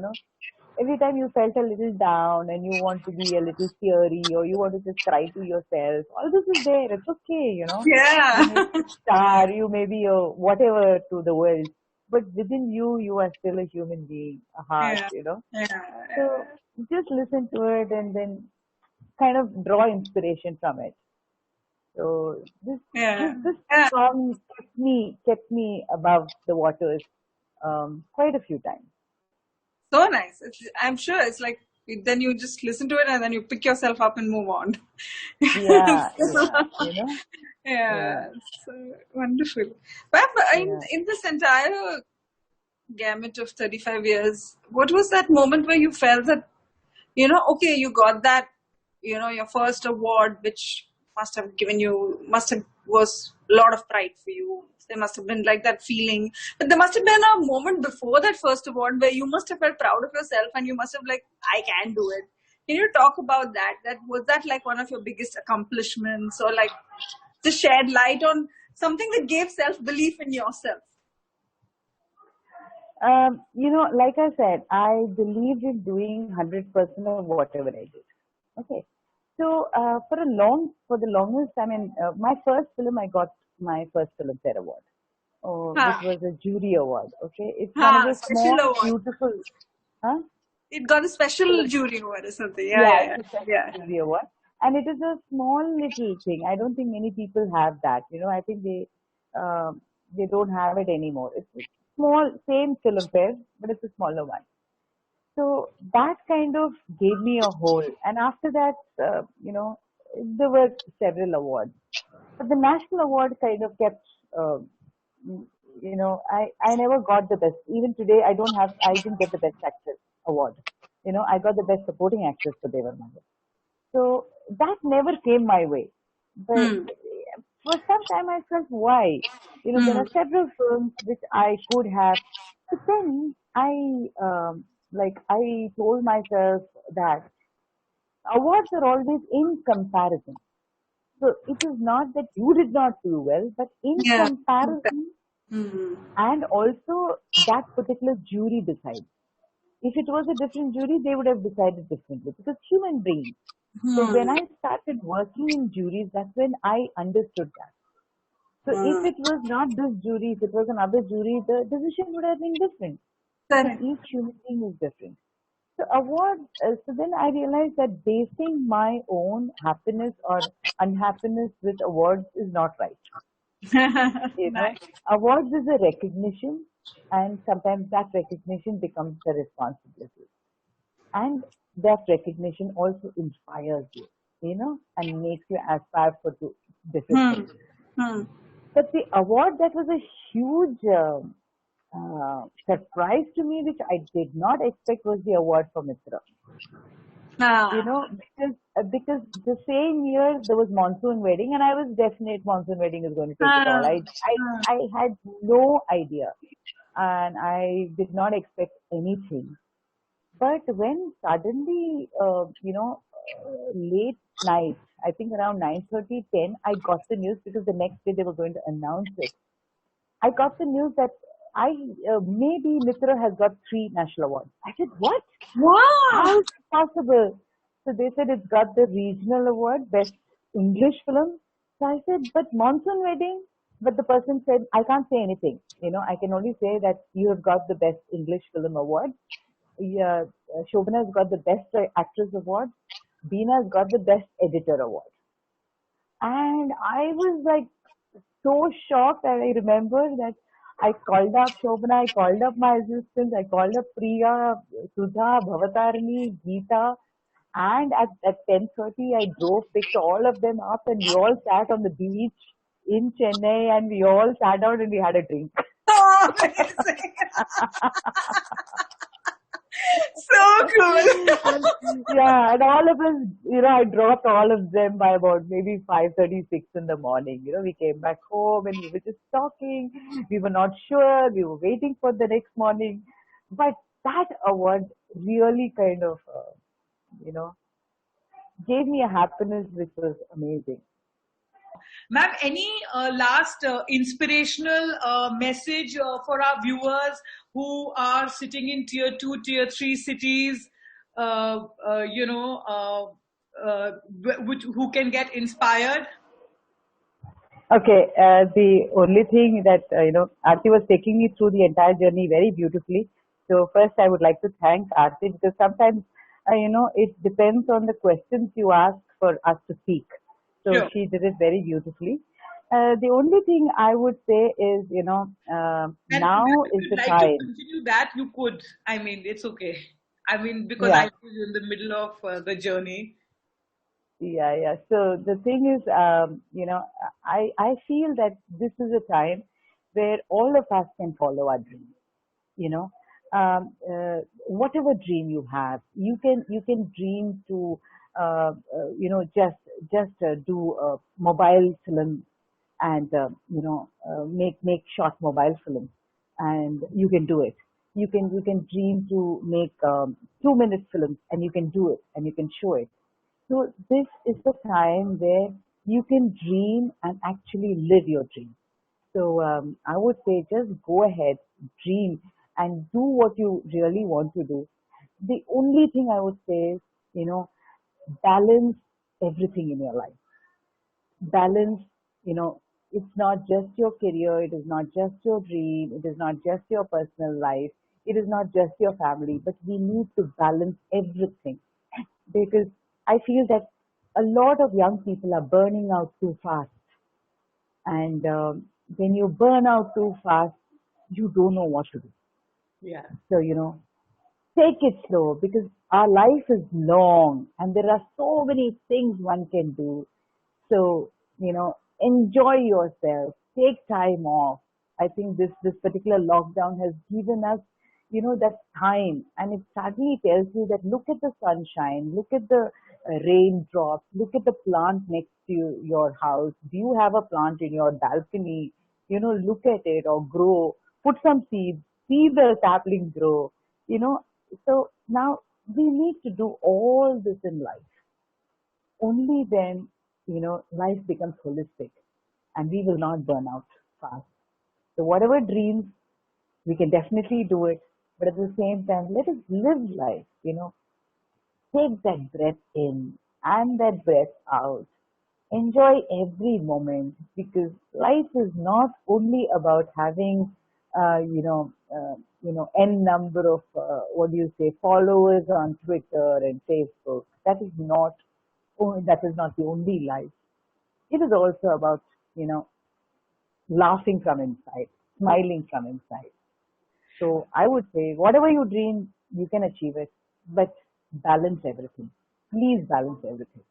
Every time you felt a little down and you want to be a little teary or you want to just cry to yourself, all this is there. It's okay, Yeah. You may be a star, you may be a whatever to the world, but within you, you are still a human being, a heart, So just listen to it and then kind of draw inspiration from it. So this song kept me above the waters quite a few times. So nice. I'm sure it's like then you just listen to it and then you pick yourself up and move on. Yeah, yeah. So wonderful. But in this entire gamut of 35 years, what was that moment where you felt that, okay, you got that, your first award, which was a lot of pride for you. There must have been like that feeling, but there must have been a moment before that first award where you must have felt proud of yourself and you must have like, I can do it. Can you talk about that? Was that like one of your biggest accomplishments, or like just shed light on something that gave self-belief in yourself? Like I said, I believed in doing 100% of whatever I did. Okay. So, for the longest time, my first film, I got my first Filmfare Award, which was a jury award. Okay. It's one of the small, beautiful, It got a special jury award or something. Yeah. It's a special jury award. And it is a small little thing. I don't think many people have that. I think they don't have it anymore. It's a small, same Filmfare, but it's a smaller one. So that kind of gave me a hold. And after that, there were several awards. But the national award kind of kept, I never got the best. Even today, I didn't get the best actress award. I got the best supporting actress for Devarmanga. So that never came my way. But for some time I felt, why? There are several films which I could have. But then I told myself that awards are always in comparison. So it is not that you did not do well, but in comparison, and also that particular jury decides. If it was a different jury, they would have decided differently because human beings. So when I started working in juries, that's when I understood that. So if it was not this jury, if it was another jury, the decision would have been different. So each human being is different. So so then I realized that basing my own happiness or unhappiness with awards is not right. Nice. Awards is a recognition, and sometimes that recognition becomes a responsibility. And that recognition also inspires you, and makes you aspire for different things. But the award that was a huge surprise to me, which I did not expect, was the award for Mitra. You know, because the same year there was monsoon wedding, and I was definite monsoon wedding is going to take it all. I had no idea, and I did not expect anything. But when suddenly, late night, I think around 9:30, 10, I got the news because the next day they were going to announce it. I got the news that maybe Mitra has got 3 national awards. I said, what? Wow. How is it possible? So they said it's got the regional award, best English film. So I said, but monsoon wedding? But the person said, I can't say anything. You know, I can only say that you have got the best English film award. Yeah, Shobana has got the best actress award. Beena has got the best editor award. And I was like so shocked. And I remember that I called up Shobana, I called up my assistants, I called up Priya, Sudha, Bhavatarani, Geeta. And at 10:30, I drove, picked all of them up, and we all sat on the beach in Chennai, and we all sat down and we had a drink. Oh, amazing. So cool. Yeah, and all of us, you know, I dropped all of them by about maybe 5:36 in the morning. You know, we came back home and we were just talking. We were not sure. We were waiting for the next morning. But that award really kind of, you know, gave me a happiness which was amazing. Ma'am, any last inspirational message for our viewers who are sitting in tier 2, tier 3 cities, who can get inspired? Okay, the only thing that, Aarti was taking me through the entire journey very beautifully. So first I would like to thank Aarti because sometimes, it depends on the questions you ask for us to speak. So Sure. she did it very beautifully. The only thing I would say is, And now if is you'd the like to time. continue that, you could. I mean, it's okay. I mean, because Yeah. I was in the middle of the journey. Yeah. So the thing is, I feel that this is a time where all of us can follow our dreams. You know, whatever dream you have, you can dream to, just do a mobile film and make short mobile films, and you can do it. You can dream to make 2 minute films, and you can do it, and you can show it. So this is the time where you can dream and actually live your dream. So I would say just go ahead, dream, and do what you really want to do. The only thing I would say is, balance everything in your life. Balance, it's not just your career, it is not just your dream, it is not just your personal life, it is not just your family, but we need to balance everything because I feel that a lot of young people are burning out too fast. And when you burn out too fast, you don't know what to do. Yeah. So, take it slow because our life is long and there are so many things one can do. So, enjoy yourself, take time off. I think this particular lockdown has given us, that time, and it suddenly tells you that look at the sunshine, look at the raindrops, look at the plant next to your house. Do you have a plant in your balcony? Look at it or grow, put some seeds, see the sapling grow, you know. So now we need to do all this in life. Only then, life becomes holistic and we will not burn out fast. So whatever dreams, we can definitely do it. But at the same time, let us live life, take that breath in and that breath out. Enjoy every moment because life is not only about having, n number of, followers on Twitter and Facebook. That is not the only life. It is also about, laughing from inside, smiling from inside. So I would say, whatever you dream, you can achieve it, but balance everything. Please balance everything.